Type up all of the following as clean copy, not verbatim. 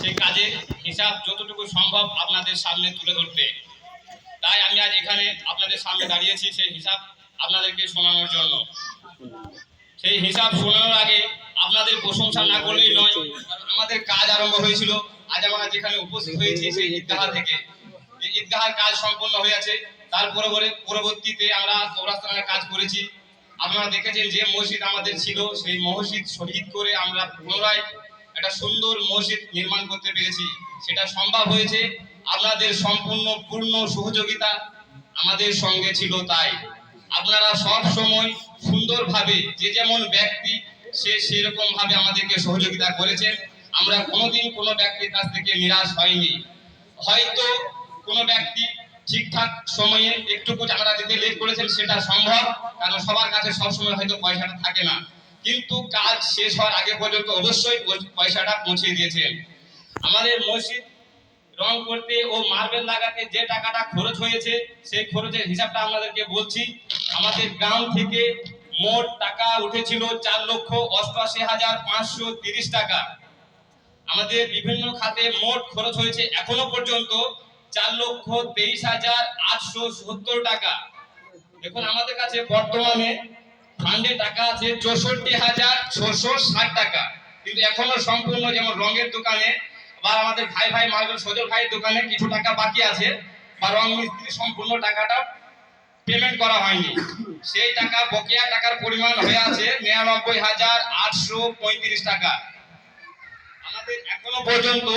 সেই কাজের হিসাব যতটুকু সম্ভব আপনাদের সামনে তুলে ধরতে। তাই আমি আজ এখানে আপনাদের সামনে দাঁড়িয়েছি সেই হিসাব আপনাদেরকে শোনানোর জন্য। সেই হিসাব শোনানোর আগে আপনাদের প্রশংসা না করলেই নয়। আমাদের কাজ আরম্ভ হয়েছিল, আজ আমরা যেখানে উপস্থিত হয়েছি সেই ঈদগাহ থেকে। এই ঈদগাহের কাজ সম্পন্ন হয়ে আছে। তার পরবর্তীতে আমরা কবরস্থানের কাজ করেছি। আপনারা দেখেছেন যে মসজিদ আমাদের ছিল, সেই মসজিদ শহীদ করে আমরা পুনরায় একটা সুন্দর মসজিদ নির্মাণ করতে পেরেছি। সেটা সম্ভব হয়েছে আপনাদের সম্পূর্ণ পূর্ণ সহযোগিতা আমাদের সঙ্গে ছিল। তাই আপনারা সব সময় সুন্দরভাবে যে যেমন ব্যক্তি সে সেরকম ভাবে আমাদেরকে সহযোগিতা করেছেন। আমরা কোনোদিন কোনো ব্যক্তির কাছ থেকে নিরাশ হয়নি। হয়তো কোনো ব্যক্তি ঠিকঠাক সময়ে একটুকু টাকাটা দিতে লেট করেছেন, সেটা সম্ভব, কারণ সবার কাছে সবসময় হয়তো পয়সাটা থাকে না, কিন্তু কাজ শেষ হওয়ার আগে পর্যন্ত অবশ্যই পয়সাটা পৌঁছে দিয়েছেন। আমাদের মসজিদ রং করতে ও মার্বেল লাগাতে যে টাকাটা খরচ হয়েছে সেই খরচের হিসাবটা আপনাদেরকে বলছি। আমাদের গ্রাম থেকে মোট টাকা উঠেছিল 4,88,530 টাকা। আমাদের বিভিন্ন খাতে মোট খরচ হয়েছে এখনো পর্যন্ত 4,23,870 টাকা। দেখুন আমাদের কাছে বর্তমানে ফান্ডে টাকা আছে 64,660 টাকা, কিন্তু এখনো সম্পূর্ণ যেমন রঙের দোকানে বা আমাদের ভাই মার্বেল সজল ভাইয়ের দোকানে কিছু টাকা বাকি আছে, বা রং মিস্ত্রি সম্পূর্ণ টাকাটা পেমেন্ট করা হয়নি। সেই টাকা বকেয়া টাকার পরিমাণ হয়ে আছে 99,835 টাকা। আমাদের এখনো পর্যন্ত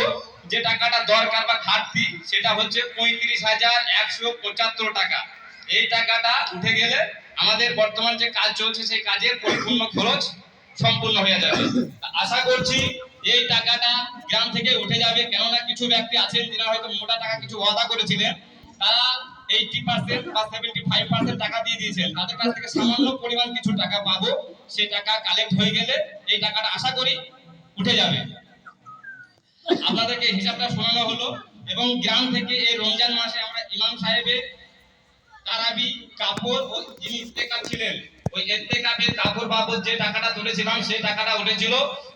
যে টাকাটা দরকার বা ঘাটতি সেটা হচ্ছে 35,175 টাকা। এই টাকাটা উঠে গেলে আমাদের বর্তমান যে কাজ চলছে সেই কাজের পরিপূর্ণ খরচ সম্পূর্ণ হয়ে যাবে। আশা করছি এই টাকাটা গ্রাম থেকে উঠে যাবে, কেননা কিছু ব্যক্তি আছেন যারা হয়তো মোটা টাকা কিছু ওয়াদা করেছিলেন, তারা 80% বা 75% টাকা দিয়ে দিয়েছেন। তাদের কাছ থেকে সামান্য পরিমাণ কিছু টাকা পাবো, সেই টাকা কালেক্ট হয়ে গেলে এই টাকাটা আশা করি উঠে যাবে। আপনাদেরকে হিসাবটা শোনানো হলো। এবং গ্রাম থেকে এই রমজান মাসে আমরা ইমাম সাহেবের তারাবি কাপড় ও যিনি ইত্তেকাফ ছিলেন, ওই ইত্তেকাফের কাপড় বাবদ যে টাকাটা তুলেছিলাম সেই টাকাটা উঠেছিল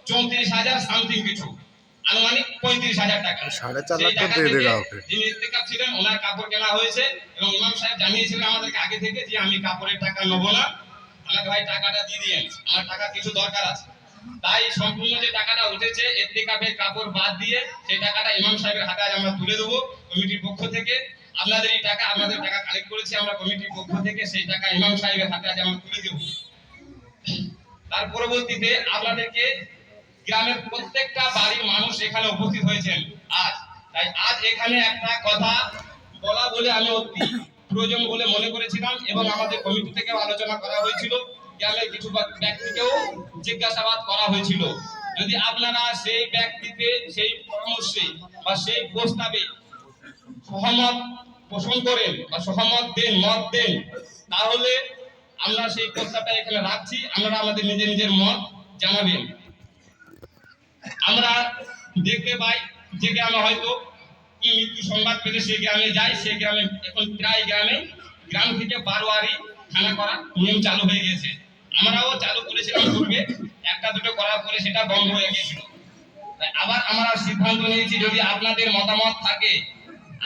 34,000 সামথিং কিছু, আনুমানিক 35,000 টাকা। সেই টাকা থেকে যিনি ইত্তেকাফ ছিলেন ওনার কাপড় কেনা হয়েছে। এবং ইমাম সাহেব জানিয়েছিলেন আমাদেরকে আগে থেকে যে আমি কাপড়ের টাকা নেবো না, আমাকে ভাই টাকাটা দিয়ে দিয়েন, আমার টাকা কিছু দরকার আছে। তাই সম্পূর্ণ যে টাকাটা উঠেছে ইত্তেকাফের কাপড় বাদ দিয়ে সেই টাকাটা ইমাম সাহেবের হাতে আজ আমরা তুলে দেবো কমিটির পক্ষ থেকে। আপনাদের এই টাকা, আমাদের টাকা কালেক্ট করেছি আমরা কমিটির পক্ষ থেকে, সেই টাকা ইমাম সাহেবের হাতে আজ আমরা তুলে দেব। তার পরবর্তীতে আপনাদেরকে গ্রামের প্রত্যেকটা বাড়ির মানুষ এখানে উপস্থিত হয়েছেন আজ। তাই আজ এখানে একটা কথা বলা বলে আমি অতি প্রয়োজন বলে মনে করেছিলাম, এবং আমাদের কমিটি থেকেও আলোচনা করা হয়েছিল, গ্রামের কিছু ব্যক্তিকেও জিজ্ঞাসাবাদ করা হয়েছিল। যদি আপনারা সেই ব্যক্তিতে সেই পরামর্শে বা সেই প্রস্তাবে সহমত পোষণ করেন বা সহমত দেন, মত দেন, তাহলে আমরা সেই প্রস্তাবটা এখানে রাখছি, আপনারা আমাদের নিজের মত জানাবেন। আমরা দেখতে পাই যে গ্রামে হয়তো মৃত্যু সংবাদ পেলে সেই গ্রামে যাই, সেই গ্রামে এখন প্রায় গ্রাম থেকে বারোয়ারি থানা করা নিয়ম চালু হয়ে গেছে। আমরাও চালু করেছিলাম পূর্বে, একটা দুটো করার পরে সেটা বন্ধ হয়ে গিয়েছিল। তাই আবার আমরা সিদ্ধান্ত নিয়েছি যদি আপনাদের মতামত থাকে,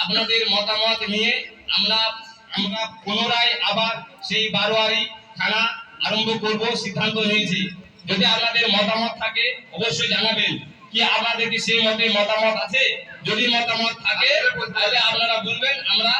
আপনাদের মতামত নিয়ে আমরা পুনরায় আবার সেই বারোয়ারি থানা আরম্ভ করব সিদ্ধান্ত নিয়েছি। যদি আপনাদের মতামত থাকে অবশ্যই জানাবেন। কি আপনাদের কি সেই মতে মতামত আছে? যদি মতামত থাকে তাহলে আপনারা বলবেন, আমরা